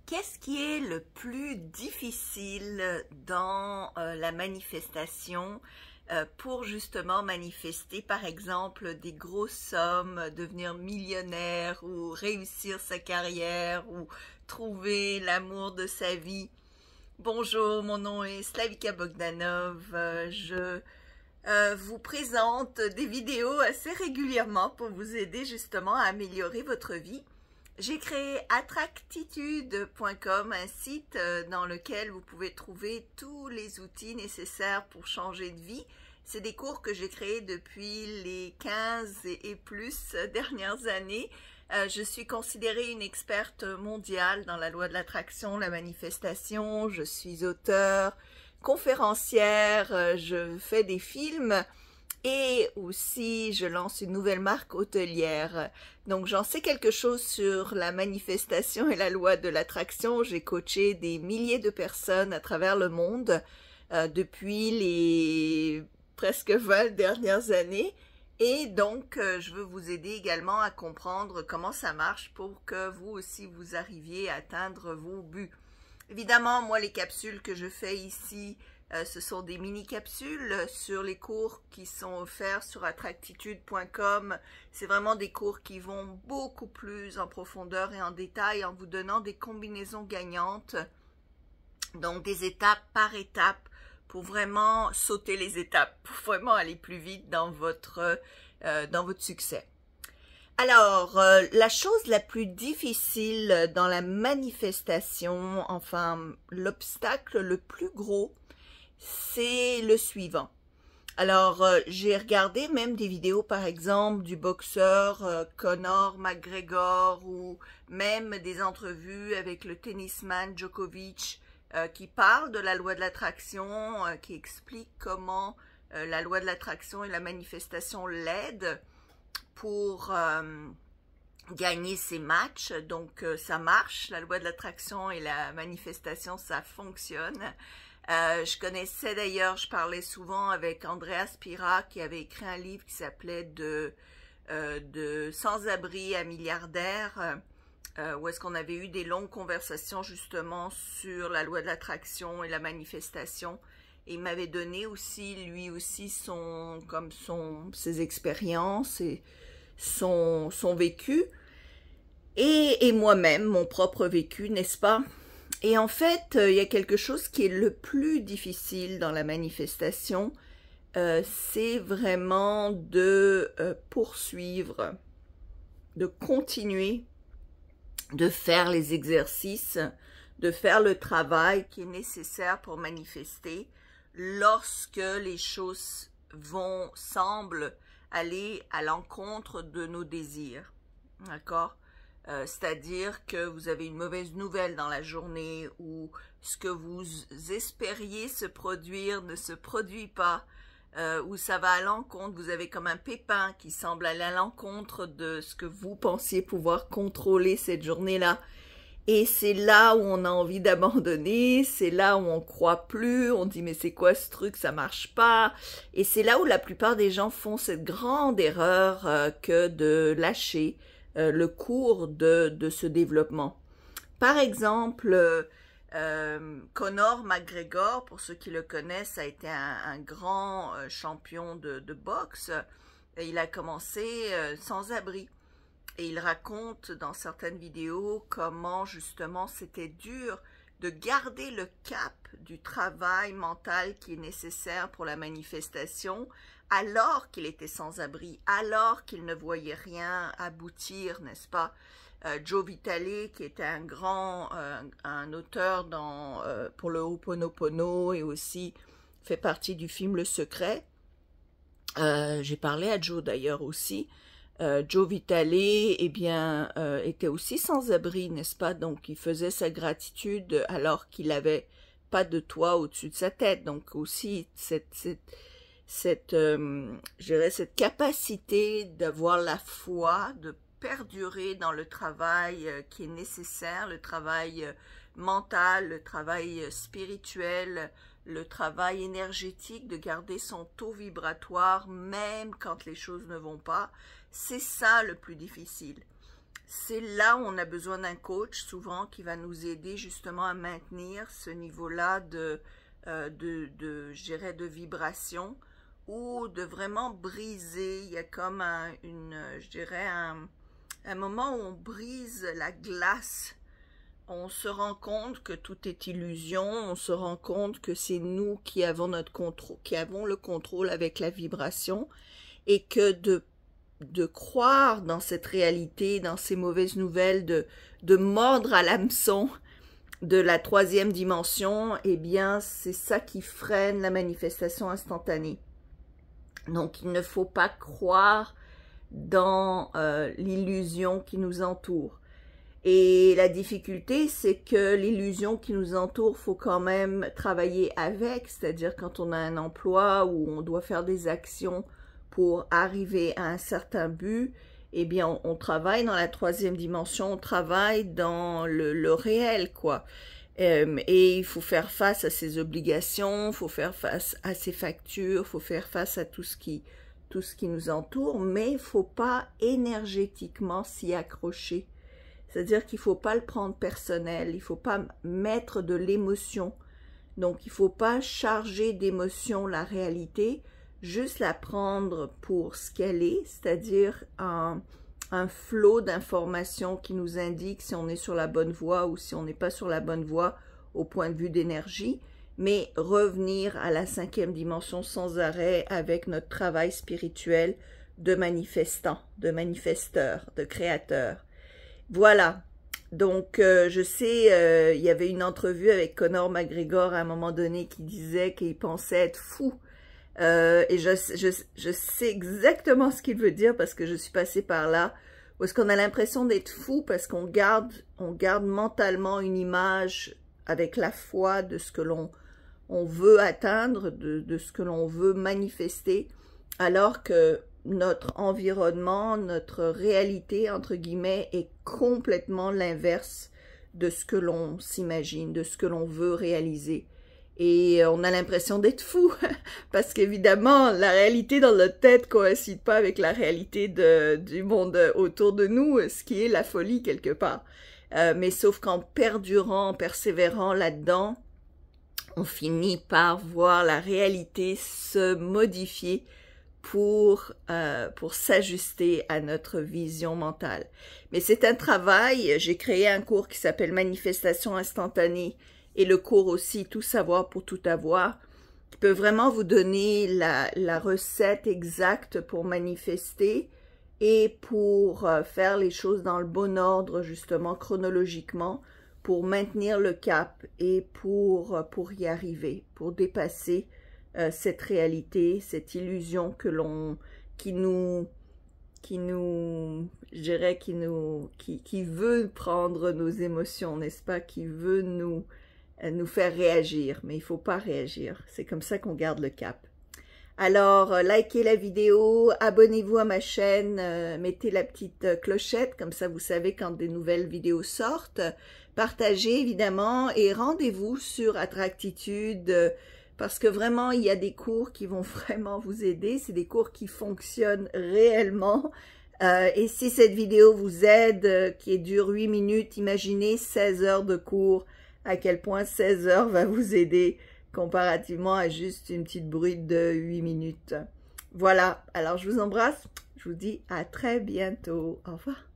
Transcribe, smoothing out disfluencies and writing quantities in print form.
Qu'est-ce qui est le plus difficile dans la manifestation pour justement manifester par exemple des grosses sommes, devenir millionnaire ou réussir sa carrière ou trouver l'amour de sa vie? Bonjour, mon nom est Slavika Bogdanov. Je vous présente des vidéos assez régulièrement pour vous aider justement à améliorer votre vie. J'ai créé attractitude.com, un site dans lequel vous pouvez trouver tous les outils nécessaires pour changer de vie. C'est des cours que j'ai créés depuis les 15 et plus dernières années. Je suis considérée une experte mondiale dans la loi de l'attraction, la manifestation. Je suis auteure, conférencière, je fais des films. Et aussi, je lance une nouvelle marque hôtelière. Donc, j'en sais quelque chose sur la manifestation et la loi de l'attraction. J'ai coaché des milliers de personnes à travers le monde depuis les presque 20 dernières années. Et donc, je veux vous aider également à comprendre comment ça marche pour que vous aussi, vous arriviez à atteindre vos buts. Évidemment, moi, les capsules que je fais ici, ce sont des mini-capsules sur les cours qui sont offerts sur attractitude.com. C'est vraiment des cours qui vont beaucoup plus en profondeur et en détail en vous donnant des combinaisons gagnantes, donc des étapes par étape pour vraiment sauter les étapes, pour vraiment aller plus vite dans votre succès. Alors, la chose la plus difficile dans la manifestation, enfin l'obstacle le plus gros, c'est le suivant. Alors, j'ai regardé même des vidéos, par exemple, du boxeur Conor McGregor ou même des entrevues avec le tennisman Djokovic qui parlent de la loi de l'attraction, qui expliquent comment la loi de l'attraction et la manifestation l'aident pour gagner ses matchs. Donc, ça marche, la loi de l'attraction et la manifestation, ça fonctionne. Je connaissais d'ailleurs, je parlais souvent avec Andreas Pira qui avait écrit un livre qui s'appelait de sans-abri à milliardaire, où est-ce qu'on avait eu des longues conversations justement sur la loi de l'attraction et la manifestation. Et il m'avait donné aussi, lui aussi, ses expériences et son vécu. Et moi-même, mon propre vécu, n'est-ce pas? Et en fait, il y a quelque chose qui est le plus difficile dans la manifestation, c'est vraiment de poursuivre, de continuer, de faire les exercices, de faire le travail qui est nécessaire pour manifester lorsque les choses semblent aller à l'encontre de nos désirs, d'accord? C'est-à-dire que vous avez une mauvaise nouvelle dans la journée ou ce que vous espériez se produire ne se produit pas, ou ça va à l'encontre, vous avez comme un pépin qui semble aller à l'encontre de ce que vous pensiez pouvoir contrôler cette journée-là. Et c'est là où on a envie d'abandonner, c'est là où on croit plus, on dit mais c'est quoi ce truc, ça marche pas. Et c'est là où la plupart des gens font cette grande erreur que de lâcher le cours de ce développement. Par exemple, Conor McGregor, pour ceux qui le connaissent, a été un grand champion de boxe. Et il a commencé sans abri. Et il raconte dans certaines vidéos comment justement c'était dur de garder le cap du travail mental qui est nécessaire pour la manifestation alors qu'il était sans abri, alors qu'il ne voyait rien aboutir, n'est-ce pas? Joe Vitale, qui était un auteur pour le Ho'oponopono et aussi fait partie du film Le Secret. J'ai parlé à Joe d'ailleurs aussi. Joe Vitale, eh bien, était aussi sans abri, n'est-ce pas? Donc, il faisait sa gratitude alors qu'il n'avait pas de toit au-dessus de sa tête. Donc, aussi, cette capacité d'avoir la foi, de perdurer dans le travail qui est nécessaire, le travail mental, le travail spirituel, le travail énergétique, de garder son taux vibratoire même quand les choses ne vont pas. C'est ça le plus difficile. c'est là où on a besoin d'un coach souvent qui va nous aider justement à maintenir ce niveau-là je dirais, de vibration ou de vraiment briser. Il y a comme je dirais, un moment où on brise la glace. On se rend compte que tout est illusion, on se rend compte que c'est nous qui avons notre contrôle, qui avons le contrôle avec la vibration, et que de croire dans cette réalité, dans ces mauvaises nouvelles, de mordre à l'hameçon de la 3e dimension, eh bien, c'est ça qui freine la manifestation instantanée. Donc, il ne faut pas croire dans l'illusion qui nous entoure. Et la difficulté, c'est que l'illusion qui nous entoure, faut quand même travailler avec, c'est-à-dire quand on a un emploi où on doit faire des actions pour arriver à un certain but, eh bien, on travaille dans la 3e dimension, on travaille dans le réel, quoi. Et il faut faire face à ses obligations, il faut faire face à ses factures, il faut faire face à tout ce qui nous entoure, mais il ne faut pas énergétiquement s'y accrocher. C'est-à-dire qu'il ne faut pas le prendre personnel, il ne faut pas mettre de l'émotion. Donc, il ne faut pas charger d'émotion la réalité, juste la prendre pour ce qu'elle est, c'est-à-dire un flot d'informations qui nous indique si on est sur la bonne voie ou si on n'est pas sur la bonne voie au point de vue d'énergie, mais revenir à la 5e dimension sans arrêt avec notre travail spirituel de manifestant, de manifesteur, de créateur. Voilà, donc je sais, il y avait une entrevue avec Conor McGregor à un moment donné qui disait qu'il pensait être fou. Et je sais exactement ce qu'il veut dire parce que je suis passée par là, où est-ce qu'on a l'impression d'être fou parce qu'on garde mentalement une image avec la foi de ce que l'on veut atteindre, de ce que l'on veut manifester, alors que notre environnement, notre réalité, entre guillemets, est complètement l'inverse de ce que l'on s'imagine, de ce que l'on veut réaliser. Et on a l'impression d'être fou, parce qu'évidemment, la réalité dans notre tête coïncide pas avec la réalité du monde autour de nous, ce qui est la folie quelque part. Mais sauf qu'en perdurant, en persévérant là-dedans, on finit par voir la réalité se modifier pour s'ajuster à notre vision mentale. Mais c'est un travail. J'ai créé un cours qui s'appelle Manifestation instantanée et le cours aussi Tout savoir pour tout avoir, qui peut vraiment vous donner la recette exacte pour manifester et pour faire les choses dans le bon ordre, justement, chronologiquement, pour maintenir le cap et pour y arriver, pour dépasser cette réalité, cette illusion qui veut prendre nos émotions, n'est-ce pas, qui veut nous faire réagir, mais il ne faut pas réagir. C'est comme ça qu'on garde le cap. Alors, likez la vidéo, abonnez-vous à ma chaîne, mettez la petite clochette, comme ça vous savez quand des nouvelles vidéos sortent. Partagez évidemment et rendez-vous sur Attractitude, parce que vraiment, il y a des cours qui vont vraiment vous aider. C'est des cours qui fonctionnent réellement. Et si cette vidéo vous aide, qui dure 8 minutes, imaginez 16 heures de cours, à quel point 16 heures va vous aider comparativement à juste une petite brute de 8 minutes. Voilà, alors je vous embrasse, je vous dis à très bientôt. Au revoir.